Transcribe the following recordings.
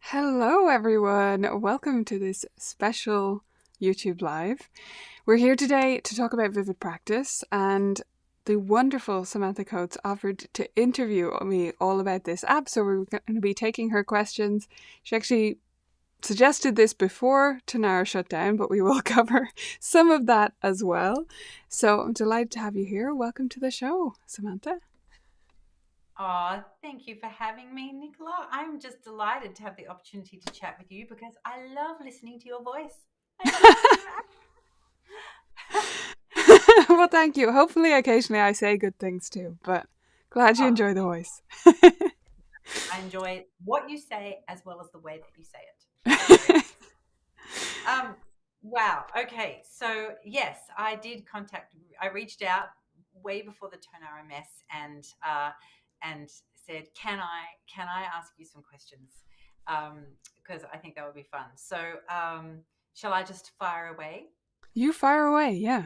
Hello, everyone. Welcome to this special YouTube Live. We're here today to talk about vivid practice, and the wonderful Samantha Coates offered to interview me all about this app, so we're going to be taking her questions. She actually suggested this before Tonara shut down, but we will cover some of that as well. So I'm delighted to have you here. Welcome to the show, Samantha. Oh, thank you for having me, Nicola. I'm just delighted to have the opportunity to chat with you because I love listening to your voice. I love listening to that. Well, thank you. Hopefully, occasionally I say good things too, but glad you Oh, enjoy the voice. I enjoy what you say as well as the way that you say it. Very nice. Um, wow. Okay. So yes, I reached out way before the Tonara mess and said, can I ask you some questions? Because I think that would be fun. So shall I just fire away? You fire away, yeah.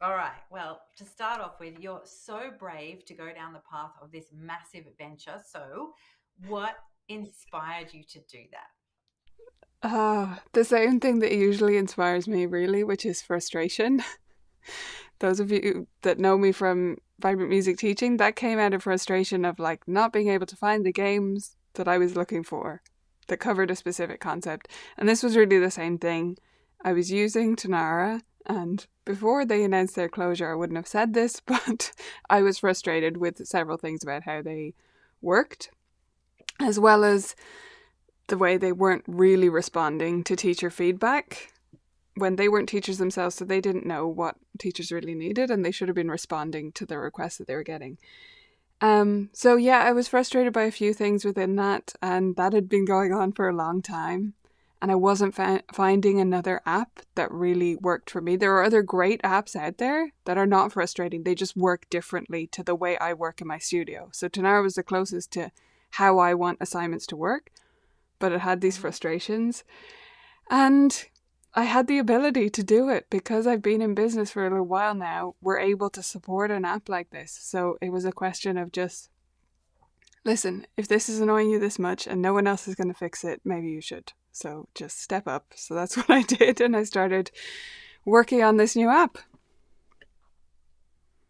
All right. Well, to start off with, you're so brave to go down the path of this massive adventure. So, what inspired you to do that? The same thing that usually inspires me, really, which is frustration. Those of you that know me from vibrant music teaching, that came out of frustration of like not being able to find the games that I was looking for that covered a specific concept. And this was really the same thing. I was using Tonara, and before they announced their closure, I wouldn't have said this, but I was frustrated with several things about how they worked, as well as the way they weren't really responding to teacher feedback when they weren't teachers themselves, so they didn't know what teachers really needed, and they should have been responding to the requests that they were getting. So yeah, I was frustrated by a few things within that, and that had been going on for a long time. And I wasn't finding another app that really worked for me. There are other great apps out there that are not frustrating. They just work differently to the way I work in my studio. So Tonara was the closest to how I want assignments to work, but it had these Mhm. frustrations. And I had the ability to do it because I've been in business for a little while now. We're able to support an app like this. So it was a question of just, listen, if this is annoying you this much and no one else is going to fix it, maybe you should. So just step up. So that's what I did. And I started working on this new app.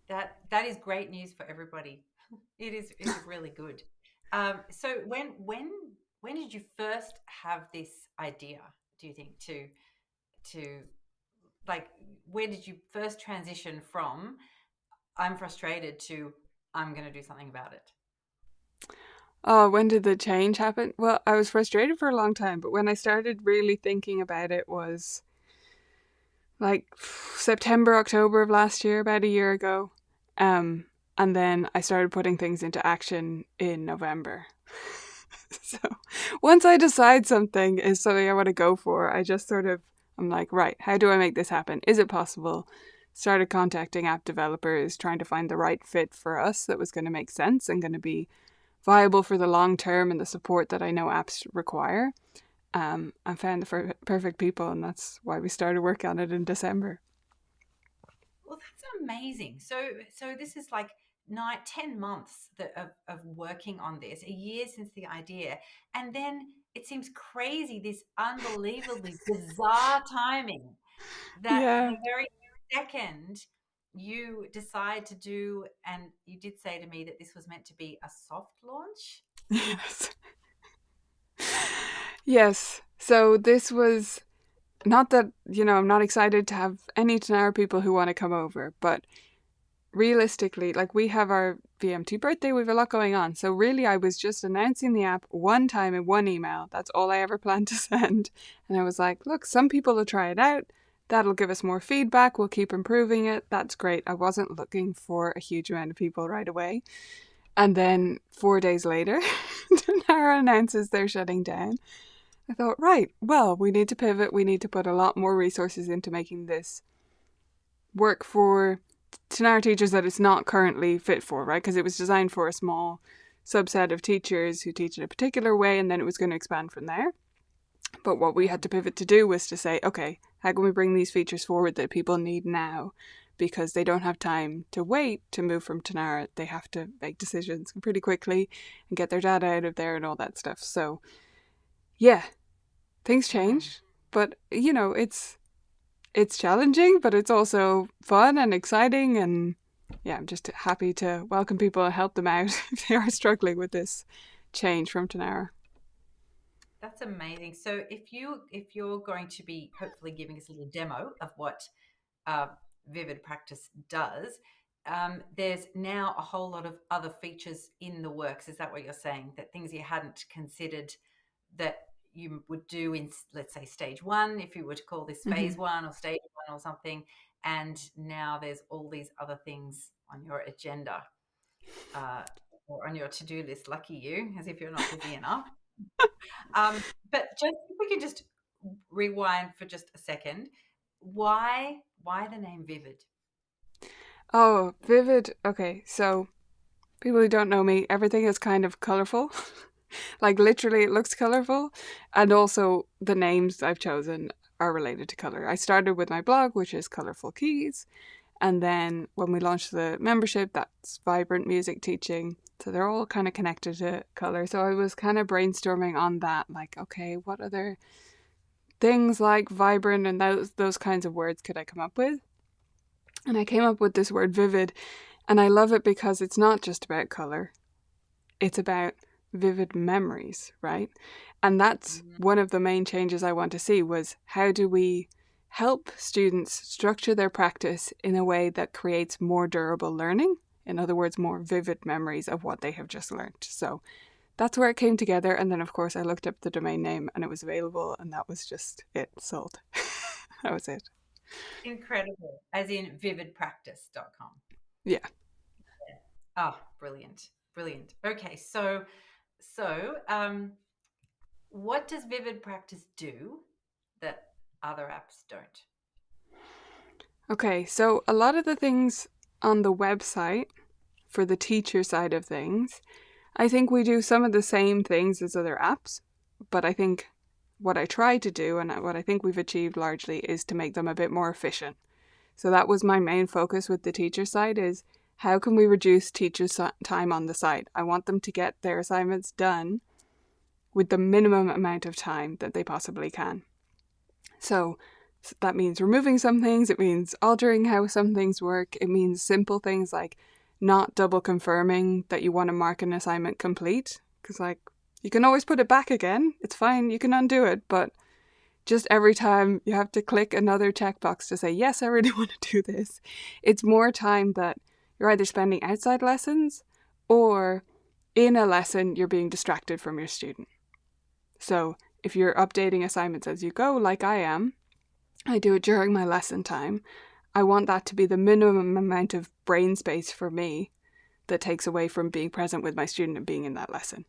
That is great news for everybody. It is really good. So when when did you first have this idea, do you think, to like, where did you first transition from I'm frustrated to I'm going to do something about it? Oh, when did the change happen? Well, I was frustrated for a long time, but when I started really thinking about it was like September, October of last year, about a year ago. Um, and then I started putting things into action in November. So once I decide something is something I want to go for, I just sort of, I'm like, right, how do I make this happen? Is it possible? Started contacting app developers, trying to find the right fit for us that was going to make sense and going to be viable for the long term and the support that I know apps require. I found the perfect people, and that's why we started work on it in December. Well, that's amazing. So this is like 9, 10 months of working on this, a year since the idea. And then it seems crazy, this unbelievably bizarre timing that Yeah. the very second you decide to do, and you did say to me that this was meant to be a soft launch. Yes. Yes. So this was not that, I'm not excited to have any Tonara people who want to come over, but realistically, like we have our VMT birthday, we have a lot going on. So really, I was just announcing the app one time in one email. That's all I ever planned to send. And I was like, look, some people will try it out. That'll give us more feedback. We'll keep improving it. That's great. I wasn't looking for a huge amount of people right away. And then 4 days later, Tonara announces they're shutting down. I thought, right, well, we need to pivot. We need to put a lot more resources into making this work for Tonara teachers that it's not currently fit for, right? Because it was designed for a small subset of teachers who teach in a particular way, and then it was going to expand from there. But what we had to pivot to do was to say, okay, how can we bring these features forward that people need now? Because they don't have time to wait to move from Tonara. They have to make decisions pretty quickly and get their data out of there and all that stuff. So, yeah, things Mm. change. But, it's challenging, but it's also fun and exciting. And yeah, I'm just happy to welcome people and help them out if they are struggling with this change from Tonara. That's amazing. So if you're going to be hopefully giving us a little demo of what uh, Vivid Practice does, there's now a whole lot of other features in the works. Is that what you're saying? That things you hadn't considered that you would do in, let's say, stage one, if you were to call this Mm-hmm. phase one or stage one or something, and now there's all these other things on your agenda, uh, or on your to-do list. Lucky you, as if you're not busy enough. Um, but just if we could just rewind for just a second, why the name Vivid? Oh, vivid. Okay, so people who don't know me, everything is kind of colorful. Like literally, it looks colorful. And also, the names I've chosen are related to color. I started with my blog, which is Colorful Keys. And then when we launched the membership, that's Vibrant Music Teaching. So they're all kind of connected to color. So I was kind of brainstorming on that, like, okay, what other things like vibrant and those kinds of words could I come up with? And I came up with this word vivid, and I love it because it's not just about color. It's about vivid memories, right? And that's Mm, one of the main changes I want to see was how do we help students structure their practice in a way that creates more durable learning? In other words, more vivid memories of what they have just learned. So that's where it came together. And then, of course, I looked up the domain name and it was available, and that was just it sold. That was it. incredible. As in vividpractice.com. Yeah. Oh, brilliant. Brilliant. Okay, so what does Vivid Practice do that other apps don't? Okay. So a lot of the things on the website for the teacher side of things, I think we do some of the same things as other apps, but I think what I try to do and what I think we've achieved largely is to make them a bit more efficient. So that was my main focus with the teacher side is how can we reduce teachers' time on the site? I want them to get their assignments done with the minimum amount of time that they possibly can. So that means removing some things, it means altering how some things work, it means simple things like not double confirming that you want to mark an assignment complete. Because, like, You can always put it back again. It's fine. You can undo it, but just every time you have to click another checkbox to say, yes, I really want to do this. It's more time that you're either spending outside lessons or in a lesson you're being distracted from your student. So if you're updating assignments as you go, like I am, I do it during my lesson time. I want that to be the minimum amount of brain space for me that takes away from being present with my student and being in that lesson.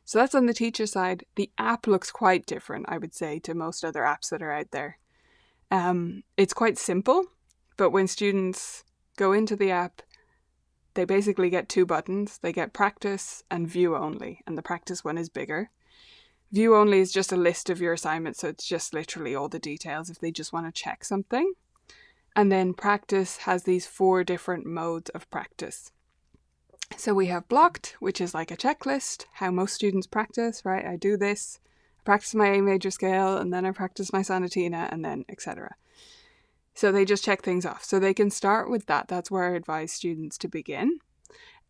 So that's on the teacher side. The app looks quite different, I would say, to most other apps that are out there. It's quite simple, but when students go into the app, they basically get two buttons. They get practice and view only, and the practice one is bigger. View only is just a list of your assignments, so it's just literally all the details if they just want to check something. And then practice has these 4 different modes of practice. So we have blocked, which is like a checklist, how most students practice, right? I do this, I practice my A major scale, and then I practice my sonatina, and then etc. So they just check things off. So they can start with that. That's where I advise students to begin.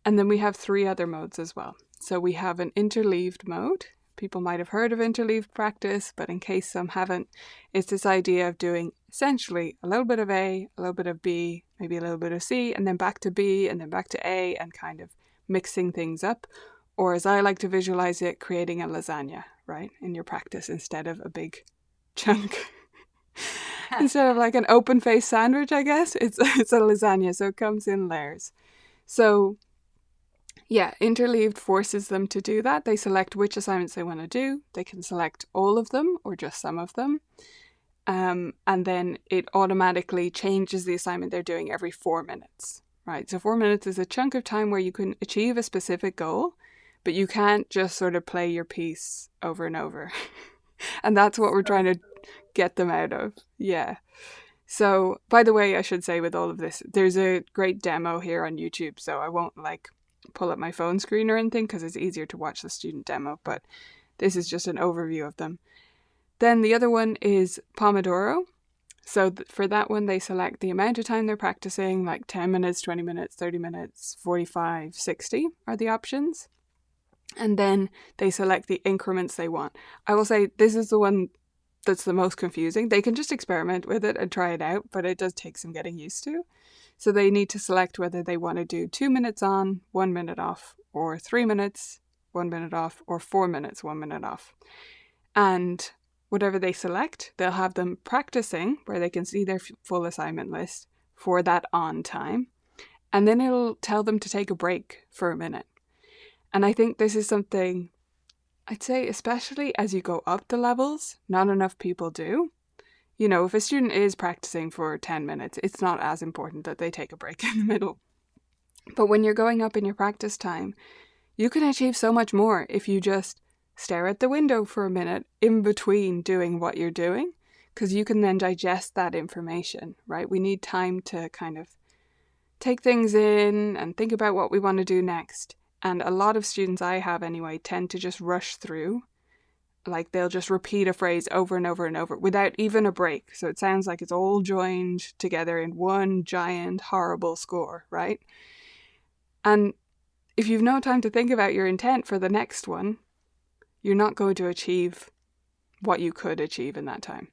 And then we have 3 other modes as well. So we have an interleaved mode. People might have heard of interleaved practice, but in case some haven't, it's this idea of doing essentially a little bit of A, a little bit of B, maybe a little bit of C, and then back to B, and then back to A, and kind of mixing things up. Or as I like to visualize it, creating a lasagna, right, in your practice instead of a big chunk. Instead of like an open faced sandwich, I guess, it's a lasagna, so it comes in layers. So yeah, interleaved forces them to do that. They select which assignments they want to do. They can select all of them or just some of them. And then it automatically changes the assignment they're doing every 4 minutes, right? So 4 minutes is a chunk of time where you can achieve a specific goal, but you can't just sort of play your piece over and over. And that's what we're trying to get them out of. Yeah. So, by the way, I should say with all of this, there's a great demo here on YouTube, so I won't like pull up my phone screen or anything because it's easier to watch the student demo, but this is just an overview of them. Then the other one is Pomodoro. So for that one, they select the amount of time they're practicing, like 10 minutes, 20 minutes, 30 minutes, 45, 60 are the options. And then they select the increments they want. I will say this is the one that's the most confusing. They can just experiment with it and try it out, but it does take some getting used to. So they need to select whether they want to do 2 minutes on, 1 minute off, or 3 minutes, 1 minute off, or 4 minutes, 1 minute off. And whatever they select, they'll have them practicing where they can see their full assignment list for that on time. And then it'll tell them to take a break for a minute. And I think this is something I'd say, especially as you go up the levels, not enough people do. You know, if a student is practicing for 10 minutes, it's not as important that they take a break in the middle. But when you're going up in your practice time, you can achieve so much more if you just stare at the window for a minute in between doing what you're doing, because you can then digest that information, right? We need time to kind of take things in and think about what we want to do next. And a lot of students I have anyway tend to just rush through. Like they'll just repeat a phrase over and over and over without even a break. So it sounds like it's all joined together in one giant horrible score, right? And if you've no time to think about your intent for the next one, you're not going to achieve what you could achieve in that time.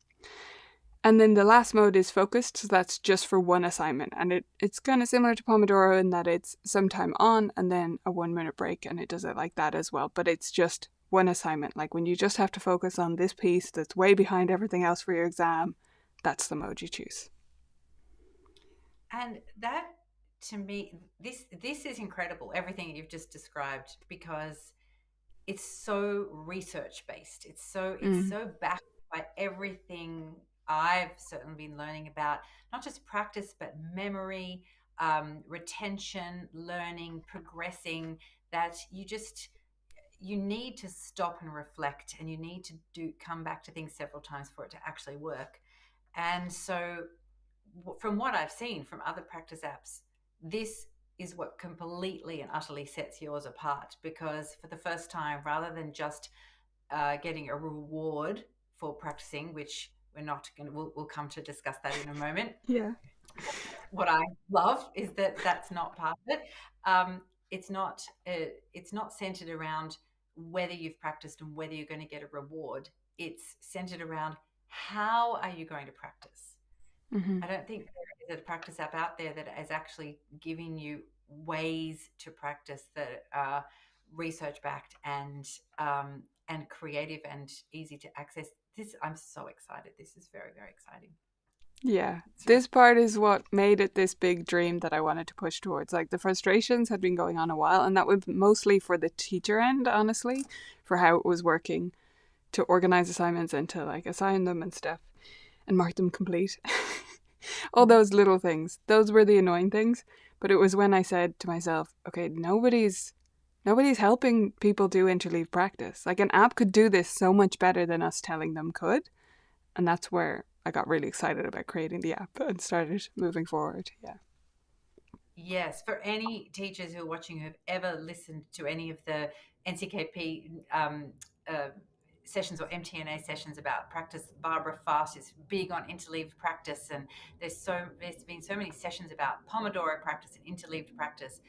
And then the last mode is focused, so that's just for one assignment. And it's kind of similar to Pomodoro in that it's some time on and then a 1 minute break, and it does it like that as well. But it's just one assignment. Like when you just have to focus on this piece that's way behind everything else for your exam, that's the mode you choose. And that, to me, this is incredible, everything you've just described, because it's so research based. It's so backed by everything I've certainly been learning about, not just practice, but memory, retention, learning, progressing, that you need to stop and reflect, and you need to come back to things several times for it to actually work. And so from what I've seen from other practice apps, this is what completely and utterly sets yours apart, because for the first time, rather than just getting a reward for practicing, which we're not going to, we'll come to discuss that in a moment. Yeah. What I love is that that's not part of it. It's not centered around whether you've practiced and whether you're going to get a reward. It's centered around how are you going to practice. Hmm. I don't think there is a practice app out there that is actually giving you ways to practice that are research backed and creative and easy to access. This I'm so excited. This is very, very exciting. Yeah. It's really This part is what made it this big dream that I wanted to push towards. Like the frustrations had been going on a while, and that was mostly for the teacher end, honestly, for how it was working to organize assignments and to like assign them and stuff and mark them complete. All those little things. Those were the annoying things. But it was when I said to myself, okay, nobody's helping people do interleave practice. Like an app could do this so much better than us telling them could. And that's where I got really excited about creating the app and started moving forward. Yeah. Yes, for any teachers who are watching who've ever listened to any of the NCKP uh, sessions or MTNA sessions about practice, Barbara Fast is big on interleaved practice, and there's been so many sessions about Pomodoro practice and interleaved practice.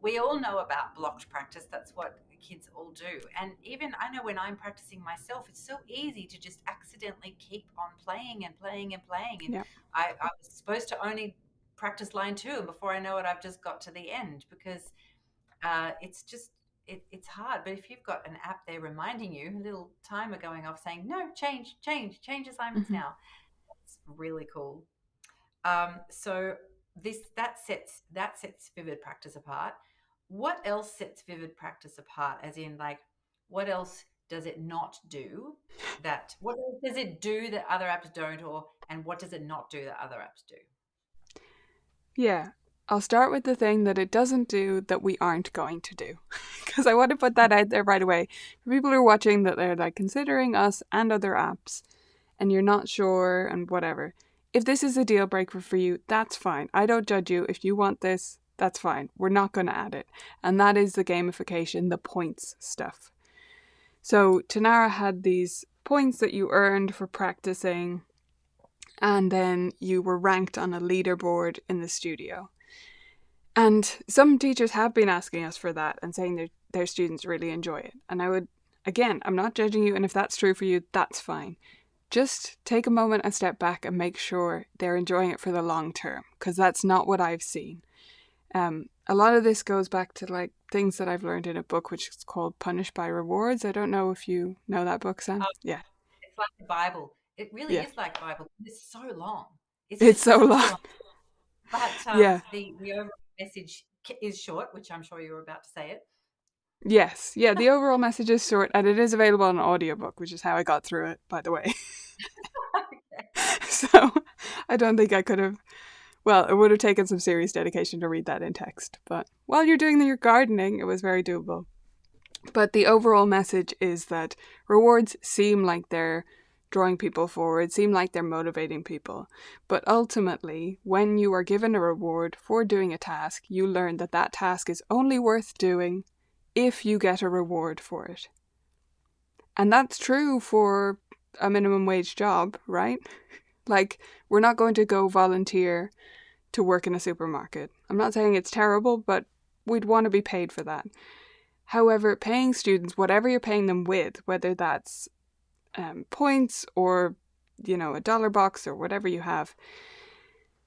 We all know about blocked practice. That's what kids all do. And even I know when I'm practicing myself, it's so easy to just accidentally keep on playing and playing and playing. And Yeah. I was supposed to only practice line two, and before I know it, I've just got to the end because it's just it's hard. But if you've got an app there reminding you, a little timer going off saying no, change assignments Hmm. now, it's really cool. So this that sets vivid practice apart. What else sets vivid practice apart? As in, like, what else does it not do? That what else does it do that other apps don't, or and what does it not do that other apps do? Yeah. I'll start with the thing that it doesn't do that we aren't going to do. Because I want to put that out there right away. For people who are watching that they're like considering us and other apps and you're not sure and whatever. If this is a deal breaker for you, that's fine. I don't judge you. If you want this, that's fine. We're not going to add it. And that is the gamification, the points stuff. So Tonara had these points that you earned for practicing, and then you were ranked on a leaderboard in the studio. And some teachers have been asking us for that and saying their students really enjoy it. And I would, again, I'm not judging you, and if that's true for you, that's fine. Just take a moment and step back and make sure they're enjoying it for the long term, because that's not what I've seen. A lot of this goes back to like things that I've learned in a book which is called Punished by Rewards. I don't know if you know that book, Sam. Yeah. It's like the Bible. It really Yeah. is like Bible. It's so long. It's It's just so such a long. long. But Yeah. the overall message is short, which I'm sure you were about to say it. Yes. Yeah, the overall message is short and it is available on audiobook, which is how I got through it, by the way. So I don't think I could have. Well, it would have taken some serious dedication to read that in text, but while you're doing your gardening, it was very doable. But the overall message is that rewards seem like they're drawing people forward, seem like they're motivating people. But ultimately, when you are given a reward for doing a task, you learn that that task is only worth doing if you get a reward for it. And that's true for a minimum wage job, right? Like, we're not going to go volunteer to work in a supermarket. I'm not saying it's terrible, but we'd want to be paid for that. However, paying students, whatever you're paying them with, whether that's points or, a dollar box or whatever you have,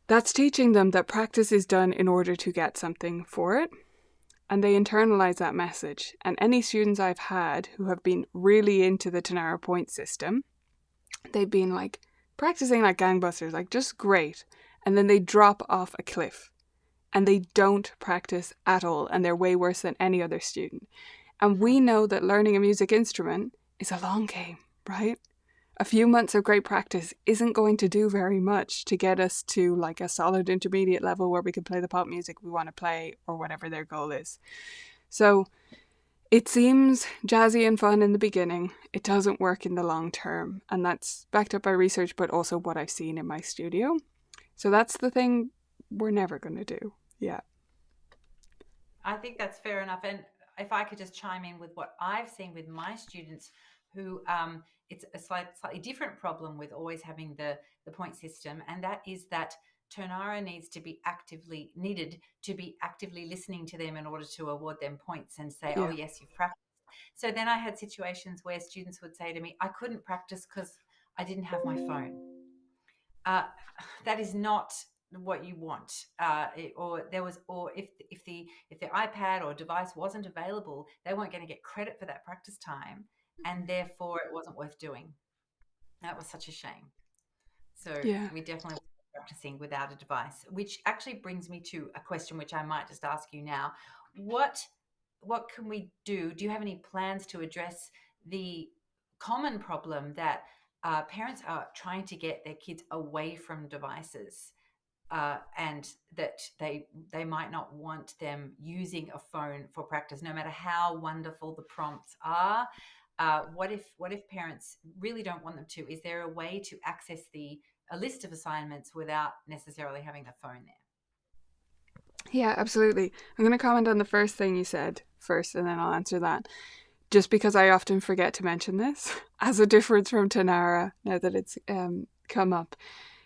that's teaching them that practice is done in order to get something for it. And they internalize that message. And any students I've had who have been really into the Tonara point system, they've been like practicing like gangbusters, like just great. And then they drop off a cliff and they don't practice at all. And they're way worse than any other student. And we know that learning a music instrument is a long game, right? A few months of great practice isn't going to do very much to get us to like a solid intermediate level where we can play the pop music we want to play or whatever their goal is. So it seems jazzy and fun in the beginning. It doesn't work in the long term. And that's backed up by research, but also what I've seen in my studio. So that's the thing we're never going to do. Yeah. I think that's fair enough. And if I could just chime in with what I've seen with my students, who it's a slightly different problem with always having the point system, and that is that Tonara needed to be actively listening to them in order to award them points and say, "Oh Yeah. yes, you've practiced." So then I had situations where students would say to me, I couldn't practice because I didn't have my phone. uh, that is not what you want. Or there was, or if the iPad or device wasn't available, they weren't going to get credit for that practice time, and therefore it wasn't worth doing. That was such a shame. So Yeah. we definitely were practicing without a device, which actually brings me to a question which I might just ask you now. What what can we do? Do you have any plans to address the common problem that parents are trying to get their kids away from devices, and that they might not want them using a phone for practice, no matter how wonderful the prompts are? What if parents really don't want them to? Is there a way to access a list of assignments without necessarily having the phone there? Yeah, absolutely. I'm going to comment on the first thing you said first, and then I'll answer that. Just because I often forget to mention this as a difference from Tonara, now that it's come up.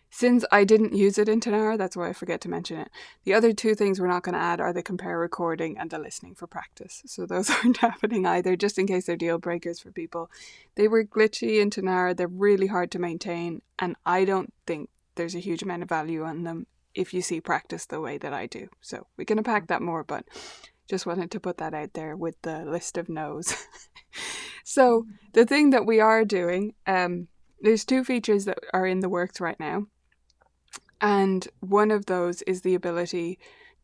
Since I didn't use it in Tonara, that's why I forget to mention it. The other two things we're not going to add are the compare recording and the listening for practice. So those aren't happening either, just in case they're deal breakers for people. They were glitchy in Tonara, they're really hard to maintain, and I don't think there's a huge amount of value on them if you see practice the way that I do. So we can unpack that more, but just wanted to put that out there with the list of no's. So the thing that we are doing, there's two features that are in the works right now. And one of those is the ability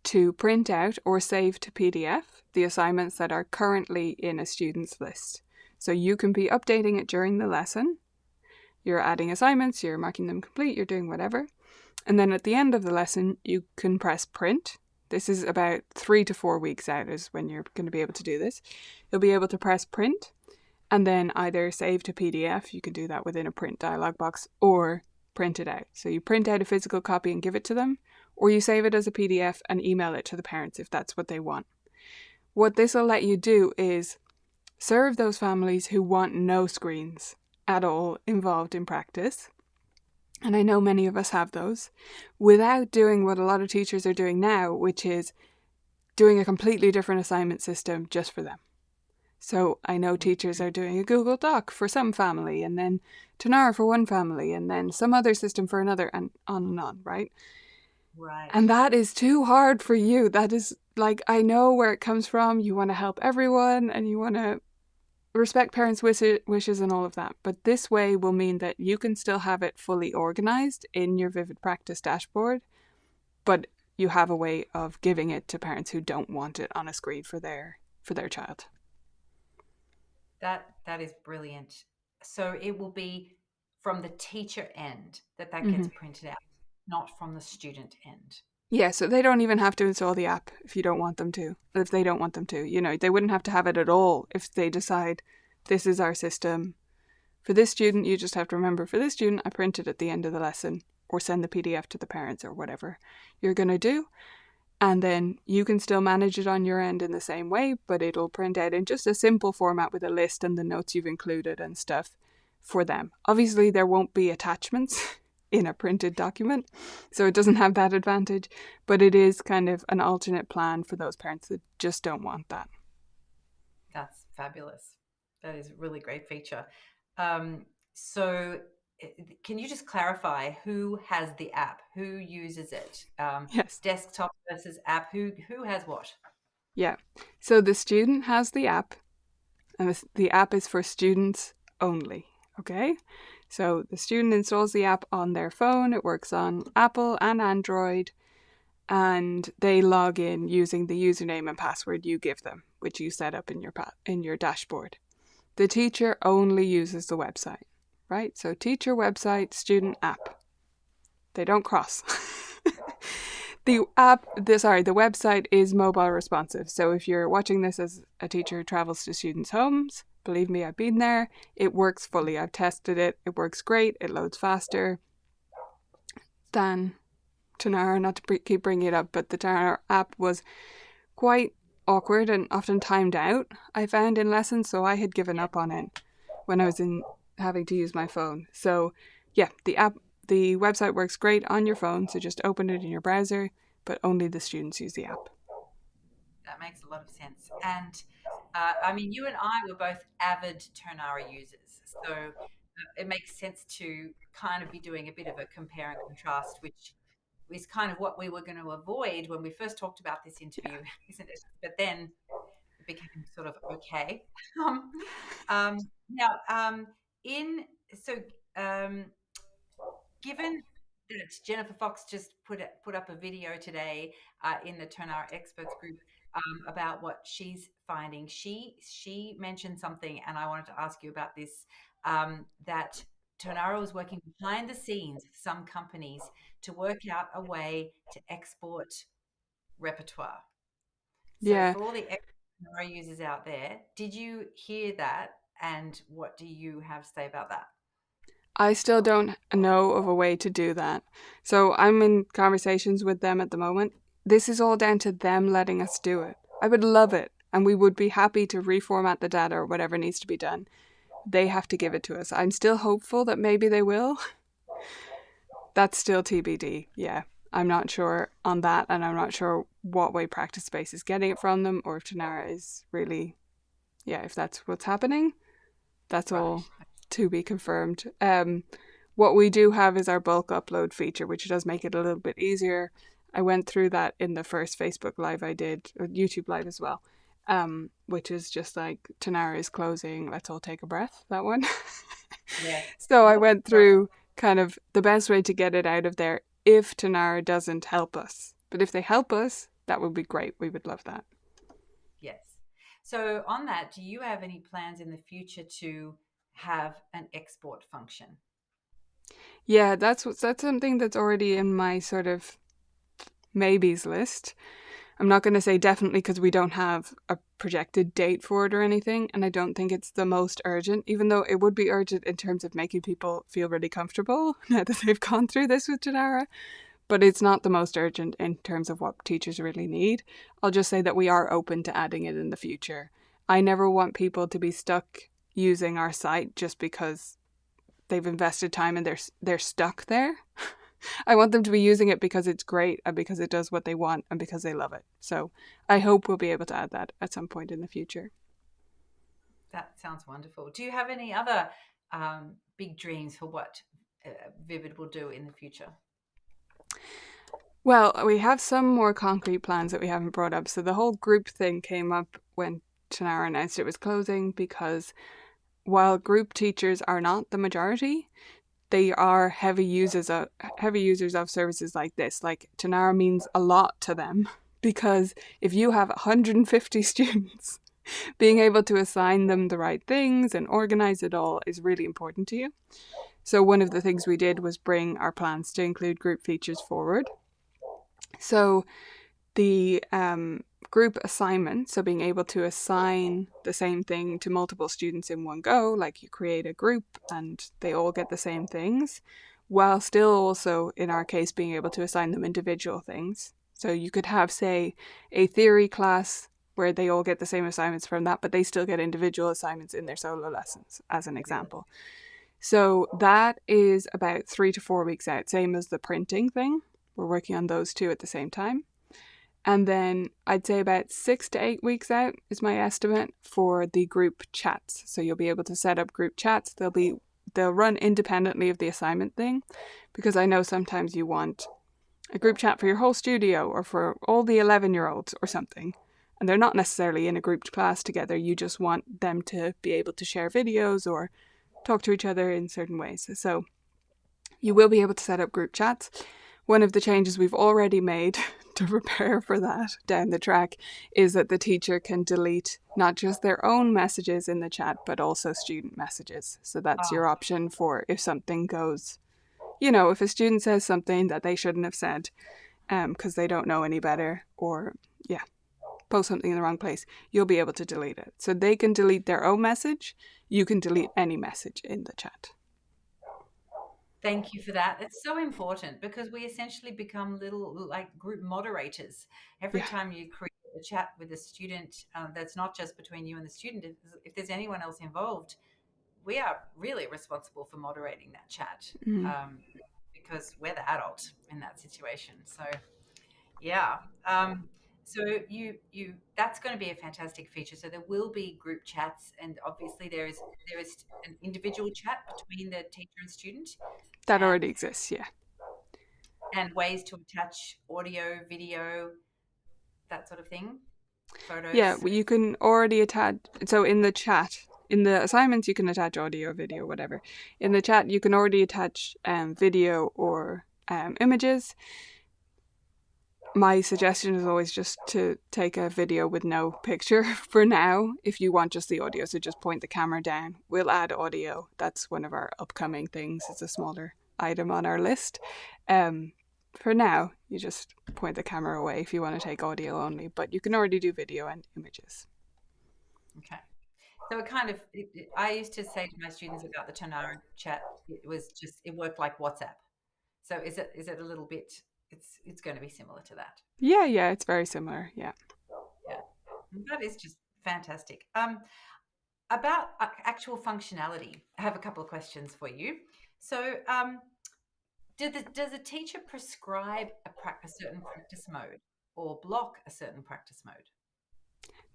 to print out or save to PDF the assignments that are currently in a student's list. So you can be updating it during the lesson. You're adding assignments, you're marking them complete, you're doing whatever. And then at the end of the lesson, you can press print. This is about 3 to 4 weeks out is when you're going to be able to do this. You'll be able to press print and then either save to PDF. You can do that within a print dialog box, or print it out. So you print out a physical copy and give it to them, or you save it as a PDF and email it to the parents if that's what they want. What this will let you do is serve those families who want no screens at all involved in practice, and I know many of us have those, without doing what a lot of teachers are doing now, which is doing a completely different assignment system just for them. So I know teachers are doing a Google Doc for some family, and then Tonara for one family, and then some other system for another, and on, right? Right. And that is too hard for you. That is, like, I know where it comes from. You want to help everyone, and you want to respect parents' wishes and all of that. But this way will mean that you can still have it fully organized in your Vivid Practice dashboard, but you have a way of giving it to parents who don't want it on a screen for their child. That is brilliant. So it will be from the teacher end that Mm-hmm. gets printed out, not from the student end. Yeah, so they don't even have to install the app if you don't want them to. If they don't want them to, they wouldn't have to have it at all if they decide this is our system. For this student, you just have to remember, for this student, I print it at the end of the lesson or send the PDF to the parents or whatever you're going to do. And then you can still manage it on your end in the same way, but it'll print out in just a simple format with a list and the notes you've included and stuff for them. Obviously, there won't be attachments in a printed document, so it doesn't have that advantage, but it is kind of an alternate plan for those parents that just don't want that. That's fabulous. That is a really great feature. So can you just clarify who has the app, who uses it? Yes. Desktop versus app, who has what? Yeah. So the student has the app, and the app is for students only. Okay? So the student installs the app on their phone. It works on Apple and Android, and they log in using the username and password you give them, which you set up in your dashboard. The teacher only uses the website, right? So teacher website, student app. They don't cross. The website is mobile responsive. So if you're watching this as a teacher who travels to students' homes, believe me, I've been there. It works fully. I've tested it. It works great. It loads faster than Tonara, not to keep bringing it up, but the Tonara app was quite awkward and often timed out, I found, in lessons, so I had given up on it when I was having to use my phone. So yeah, the website works great on your phone, so just open it in your browser, but only the students use the app. That makes a lot of sense. And I mean, you and I were both avid Tonara users, so it makes sense to kind of be doing a bit of a compare and contrast, which is kind of what we were going to avoid when we first talked about this Yeah. interview, isn't it? But then it became sort of okay. Um, um, now, in so um, given that Jennifer Fox just put up a video today in the Tonar Experts group about what she's finding, she mentioned something, and I wanted to ask you about this. That Tonara was working behind the scenes for some companies to work out a way to export repertoire. So Yeah. for all the Tonara users out there, did you hear that? And what do you have to say about that? I still don't know of a way to do that. So I'm in conversations with them at the moment. This is all down to them letting us do it. I would love it, and we would be happy to reformat the data or whatever needs to be done. They have to give it to us. I'm still hopeful that maybe they will. That's still TBD. Yeah. I'm not sure on that, and I'm not sure what way Practice Space is getting it from them, or if Tonara is really, yeah, if that's what's happening. That's all Right. to be confirmed. What we do have is our bulk upload feature, which does make it a little bit easier. I went through that in the first Facebook Live I did, or YouTube Live as well, which is just like Tanara is closing, let's all take a breath, that one. Yes. So I Yep. went Sorry. through kind of the best way to get it out of there if Tanara doesn't help us. But if they help us, that would be great. We would love that. Yes. So on that, do you have any plans in the future to have an export function? Yeah, that's something that's already in my sort of maybes list. I'm not going to say definitely because we don't have a projected date for it or anything, and I don't think it's the most urgent, even though it would be urgent in terms of making people feel really comfortable now that they've gone through this with Janara. But it's not the most urgent in terms of what teachers really need. I'll just say that we are open to adding it in the future. I never want people to be stuck using our site just because they've invested time and they're stuck there. I want them to be using it because it's great and because it does what they want and because they love it. So I hope we'll be able to add that at some point in the future. That sounds wonderful. Do you have any other big dreams for what Vivid will do in the future? Well, we have some more concrete plans that we haven't brought up. So the whole group thing came up when Tanara announced it was closing because while group teachers are not the majority, they are heavy users of services like this. Like Tanara means a lot to them because if you have 150 students, being able to assign them the right things and organize it all is really important to you. So one of the things we did was bring our plans to include group features forward. So the group assignment, so being able to assign the same thing to multiple students in one go, like you create a group and they all get the same things, while still also, in our case, being able to assign them individual things. So you could have, say, a theory class where they all get the same assignments from that, but they still get individual assignments in their solo lessons, as an example. So that is about 3 to 4 weeks out, same as the printing thing. We're working on those two at the same time. And then I'd say about 6 to 8 weeks out is my estimate for the group chats. So you'll be able to set up group chats. They'll run independently of the assignment thing because I know sometimes you want a group chat for your whole studio or for all the 11-year-olds or something. And they're not necessarily in a grouped class together. You just want them to be able to share videos or talk to each other in certain ways. So you will be able to set up group chats. One of the changes we've already made to prepare for that down the track is that the teacher can delete not just their own messages in the chat, but also student messages. So that's Oh, your option for if something goes, if a student says something that they shouldn't have said because they don't know any better, or, yeah, post something in the wrong place, you'll be able to delete it. So they can delete their own message. You can delete any message in the chat. thank you for that. It's so important because we essentially become little like group moderators. Every Yeah. time you create a chat with a student, that's not just between you and the student. If there's anyone else involved, we are really responsible for moderating that chat Mm. um, because we're the adult in that situation. So, yeah. Um, So you that's going to be a fantastic feature. So there will be group chats, and obviously there is an individual chat between the teacher and student, That and already exists, yeah. ways to attach audio, video, that sort of thing, Yeah, photos. well, you can already attach. So in the chat, in the assignments, you can attach audio, video, whatever. In the chat, you can already attach video or images. My suggestion is always just to take a video with no picture for now if you want just the audio. So just point the camera down. We'll add audio. That's one of our upcoming things. It's a smaller item on our list. Um, for now, you just point the camera away if you want to take audio only, but you can already do video and images. Okay. So it kind of, I used to say to my students about the Tonara chat, it worked like WhatsApp. So is it a little bit, it's going to be similar to that. Yeah, it's very similar. Yeah. Yeah. That is just fantastic. About actual functionality, I have a couple of questions for you. So, does a teacher prescribe a certain practice mode or block a certain practice mode?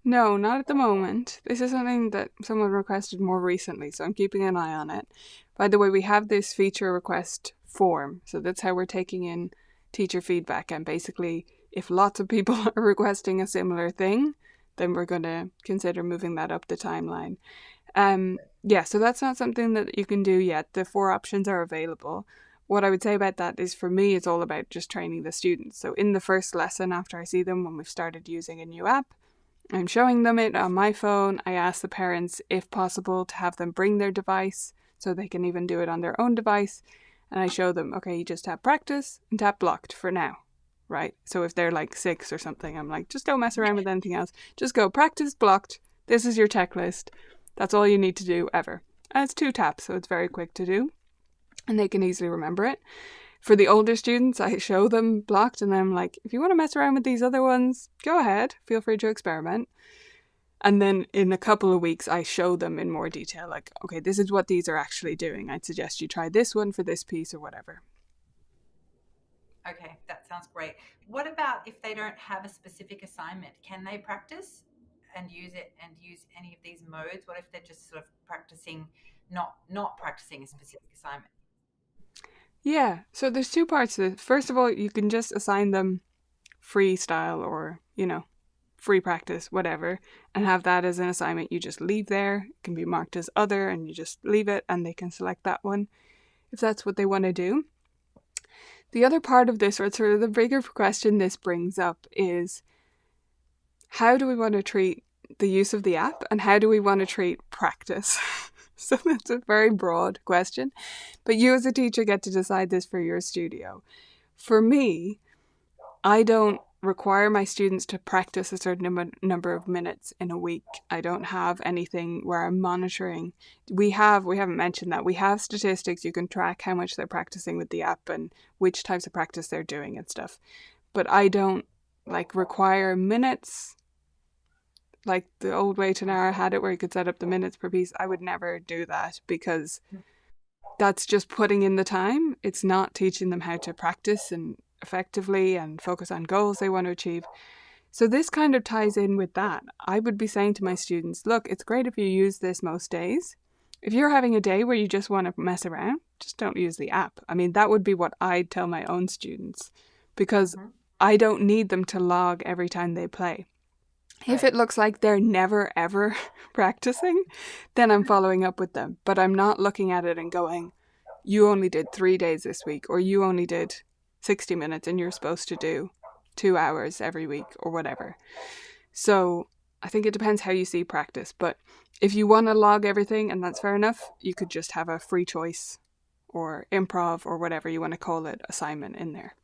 No, not at the moment. This is something that someone requested more recently, so I'm keeping an eye on it. By the way, we have this feature request form, so that's how we're taking in teacher feedback. And basically, if lots of people are requesting a similar thing, then we're going to consider moving that up the timeline. Yeah, so that's not something that you can do yet. The 4 options are available. What I would say about that is for me, it's all about just training the students. So in the first lesson, after I see them when we've started using a new app, I'm showing them it on my phone. I ask the parents, if possible, to have them bring their device so they can even do it on their own device. And I show them, okay, you just tap practice and tap blocked for now, right? So if they're like 6 or something, I'm like, just don't mess around with anything else. Just go practice blocked. This is your checklist. That's all you need to do ever. And it's 2 taps, so it's very quick to do. And they can easily remember it. For the older students, I show them blocked and I'm like, if you want to mess around with these other ones, go ahead. Feel free to experiment. And then in a couple of weeks, I show them in more detail, like, okay, this is what these are actually doing. I'd suggest you try this one for this piece or whatever. Okay, that sounds great. What about if they don't have a specific assignment? Can they practice and use any of these modes? What if they're just sort of practicing, not practicing a specific assignment? Yeah, so there's 2 parts to this. First of all, you can just assign them freestyle or, free practice, whatever, and have that as an assignment you just leave there. It can be marked as other and you just leave it and they can select that one if that's what they want to do. The other part of this, or sort of the bigger question this brings up, is how do we want to treat the use of the app and how do we want to treat practice? So that's a very broad question, but you as a teacher get to decide this for your studio. For me, I don't require my students to practice a certain number of minutes in a week. I don't have anything where I'm monitoring. We haven't mentioned that. We have statistics. You can track how much they're practicing with the app and which types of practice they're doing and stuff. But I don't require minutes like the old way Tonara had it where you could set up the minutes per piece. I would never do that because that's just putting in the time. It's not teaching them how to practice and effectively and focus on goals they want to achieve. So this kind of ties in with that. I would be saying to my students, look, it's great if you use this most days. If you're having a day where you just want to mess around, just don't use the app. I mean, that would be what I'd tell my own students because I don't need them to log every time they play. If it looks like they're never ever practicing, then I'm following up with them. But I'm not looking at it and going, you only did 3 days this week, or you only did 60 minutes and you're supposed to do 2 hours every week or whatever. So I think it depends how you see practice. But if you want to log everything, and that's fair enough, you could just have a free choice or improv or whatever you want to call it assignment in there.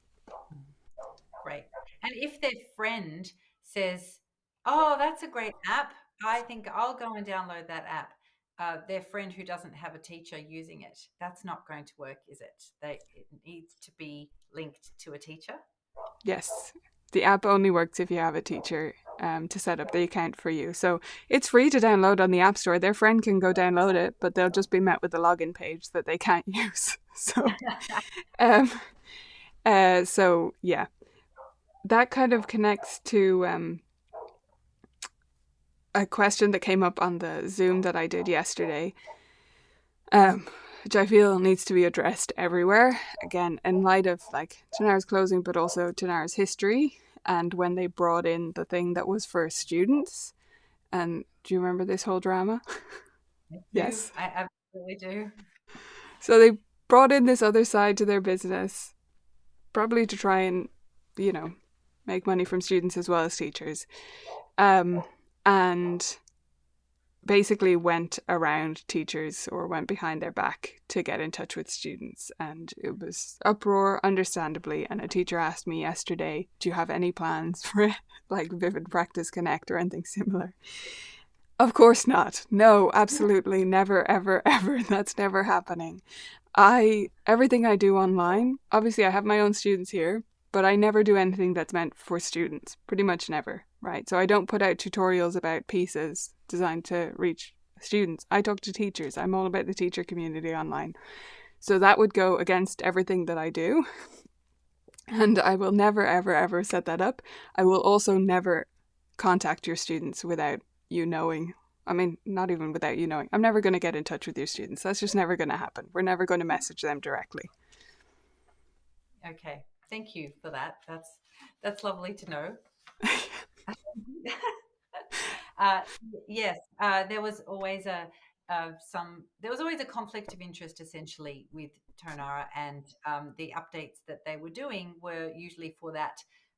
Great. And if their friend says, "Oh, that's a great app. I think I'll go and download that app." Their friend who doesn't have a teacher using it, that's not going to work, is it? It needs to be linked to a teacher. Yes, the app only works if you have a teacher to set up the account for you. So it's free to download on the App Store. Their friend can go download it, but they'll just be met with a login page that they can't use. So, um, so yeah. that kind of connects to a question that came up on the Zoom that I did yesterday, which I feel needs to be addressed everywhere. Again, in light of like Tonara's closing, but also Tonara's history, and when they brought in the thing that was for students. And do you remember this whole drama? I do. Yes. I absolutely do. So they brought in this other side to their business, probably to try and, you know, make money from students as well as teachers. And basically went around teachers or went behind their back to get in touch with students. And it was uproar, understandably. And a teacher asked me yesterday, do you have any plans for like Vivid Practice Connect or anything similar? Of course not. No, absolutely never, ever, ever. That's never happening. Everything I do online, obviously I have my own students here, but I never do anything that's meant for students. Pretty much never, right? So I don't put out tutorials about pieces designed to reach students. I talk to teachers. I'm all about the teacher community online. So that would go against everything that I do. And I will never, ever, ever set that up. I will also never contact your students without you knowing. I mean, not even without you knowing. I'm never going to get in touch with your students. That's just never going to happen. We're never going to message them directly. Okay. Thank you for that. That's lovely to know. uh, yes, there was always there was always a conflict of interest essentially with Tonara, and the updates that they were doing were usually for that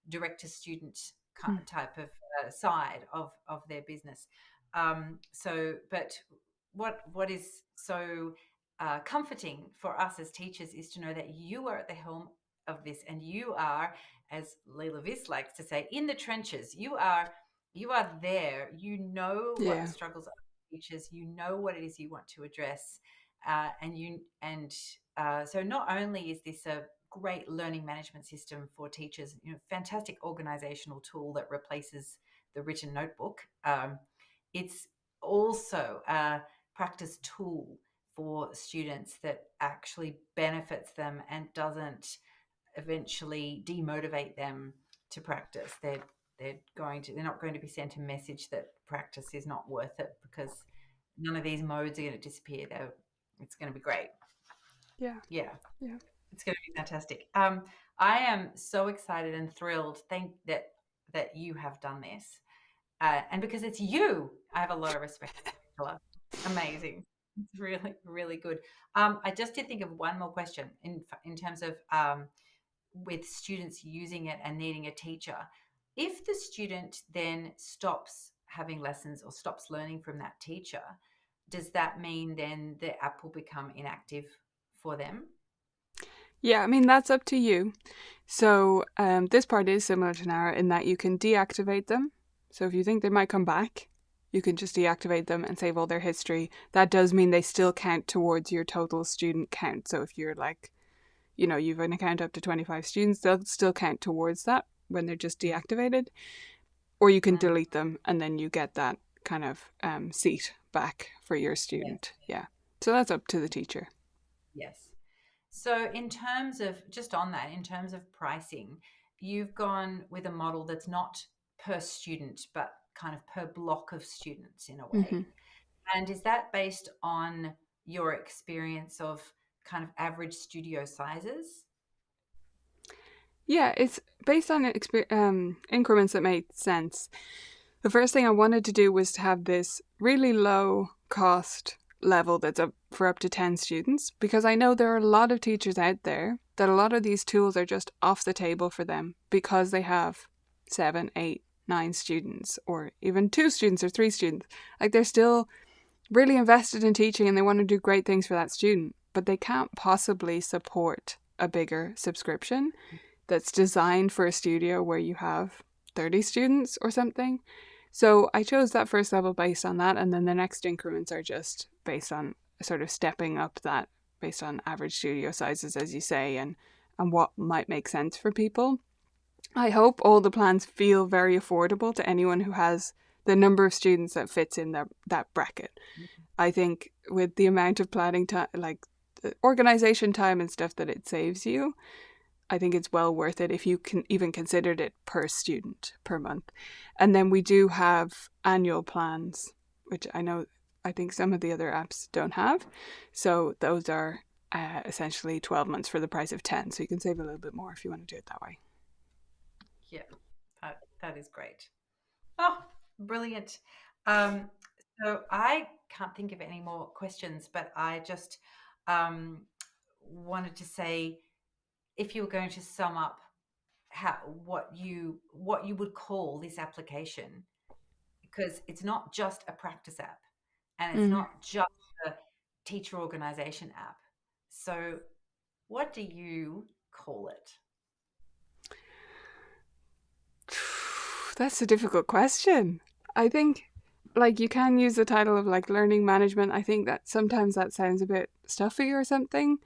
direct to student type of side of their business. But what is so comforting for us as teachers is to know that you are at the helm of this, and you are, as Leila Viss likes to say, in the trenches. You are there. You know what the Yeah. struggles are for teachers. You know what it is you want to address, so not only is this a great learning management system for teachers, fantastic organizational tool that replaces the written notebook. It's also a practice tool for students that actually benefits them and doesn't eventually demotivate them to practice. They're not going to be sent a message that practice is not worth it because none of these modes are going to disappear. It's going to be great. Yeah. Yeah, Yeah. it's going to be fantastic. I am so excited and thrilled. Thank that you have done this, and because it's you, I have a lot of respect for Nicola. Amazing. It's really, really good. I just did think of one more question in terms of with students using it and needing a teacher. If the student then stops having lessons or stops learning from that teacher, does that mean then the app will become inactive for them? Yeah, I mean, that's up to you. So this part is similar to Nara in that you can deactivate them. So if you think they might come back, you can just deactivate them and save all their history. That does mean they still count towards your total student count. So if you're like, you've an account up to 25 students, they'll still count towards that when they're just deactivated. Or you can Mm, delete them and then you get that kind of seat back for your yes, student. Yeah. So that's up to the teacher. yes. So, in terms of just on that, in terms of pricing, you've gone with a model that's not per student, but kind of per block of students in a Mm-hmm. way. And is that based on your experience of kind of average studio sizes? Yeah, it's based on increments that made sense. The first thing I wanted to do was to have this really low cost level that's up for up to 10 students because I know there are a lot of teachers out there that a lot of these tools are just off the table for them because they have 7, 8, 9 students or even 2 students or 3 students. Like they're still really invested in teaching and they want to do great things for that student, but they can't possibly support a bigger subscription that's designed for a studio where you have 30 students or something. So I chose that first level based on that, and then the next increments are just based on sort of stepping up that based on average studio sizes, as you say, and what might make sense for people. I hope all the plans feel very affordable to anyone who has the number of students that fits in that bracket. I think with the amount of planning time, like the organization time and stuff that it saves you, I think it's well worth it if you can even considered it per student per month. And then we do have annual plans, which I think some of the other apps don't have. So those are essentially 12 months for the price of 10. So you can save a little bit more if you want to do it that way. Yeah, that is great. Oh, brilliant. Um, so I can't think of any more questions, but I just um, wanted to say, if you were going to sum up how what you would call this application, because it's not just a practice app, and it's Mm. not just a teacher organization app. So, what do you call it? That's a difficult question. I think like you can use the title of like learning management. I think that sometimes that sounds a bit stuffy or something.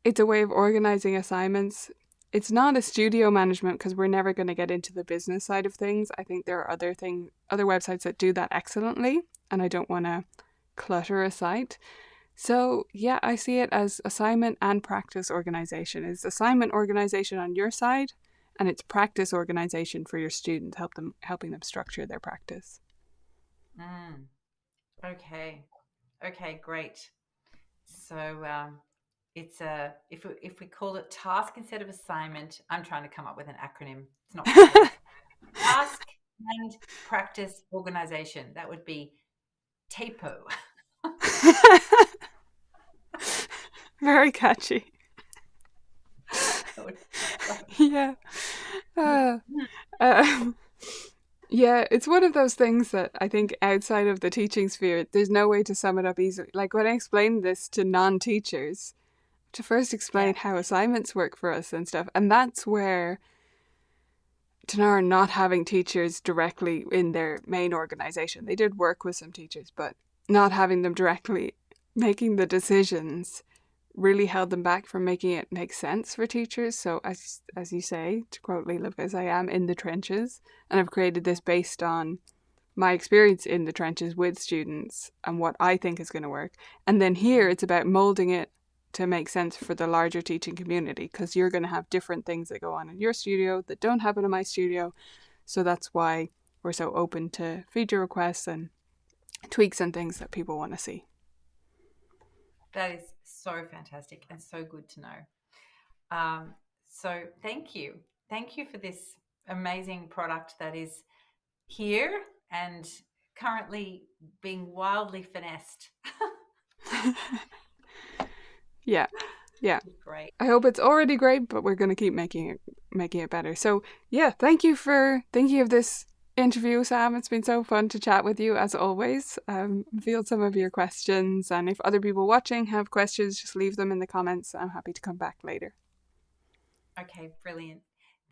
It's a way of organizing assignments. It's not a studio management because we're never going to get into the business side of things. I think there are other websites that do that excellently, and I don't want to clutter a site. So, yeah, I see it as assignment and practice organization. It's assignment organization on your side, and it's practice organization for your students, helping them structure their practice. Mm, okay, okay, great. So it's a if we call it task instead of assignment, I'm trying to come up with an acronym. It's not going to work. Task and practice organization. That would be TAPO. Very catchy. That would be Yeah. Uh, um, yeah, it's one of those things that I think outside of the teaching sphere, there's no way to sum it up easily. Like when I explained this to non teachers, to first yeah. explain how assignments work for us and stuff. And that's where Tonara not having teachers directly in their main organization. They did work with some teachers, but not having them directly making the decisions really held them back from making it make sense for teachers. So as you say, to quote Leela Viz, I am in the trenches and I've created this based on my experience in the trenches with students and what I think is going to work. And then here it's about molding it to make sense for the larger teaching community because you're going to have different things that go on in your studio that don't happen in my studio. So that's why we're so open to feature requests and tweaks and things that people want to see. That is so fantastic and so good to know. Um, so thank you. Thank you for this amazing product that is here and currently being wildly finessed. Yeah. Yeah. Great. I hope it's already great, but we're going to keep making it better. So, yeah, thank you for thinking of this interview, Sam. It's been so fun to chat with you as always. Field some of your questions, and if other people watching have questions, just leave them in the comments. I'm happy to come back later. Okay, brilliant.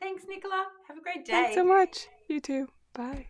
Thanks, Nicola. Have a great Thanks so day. much. You too. Bye.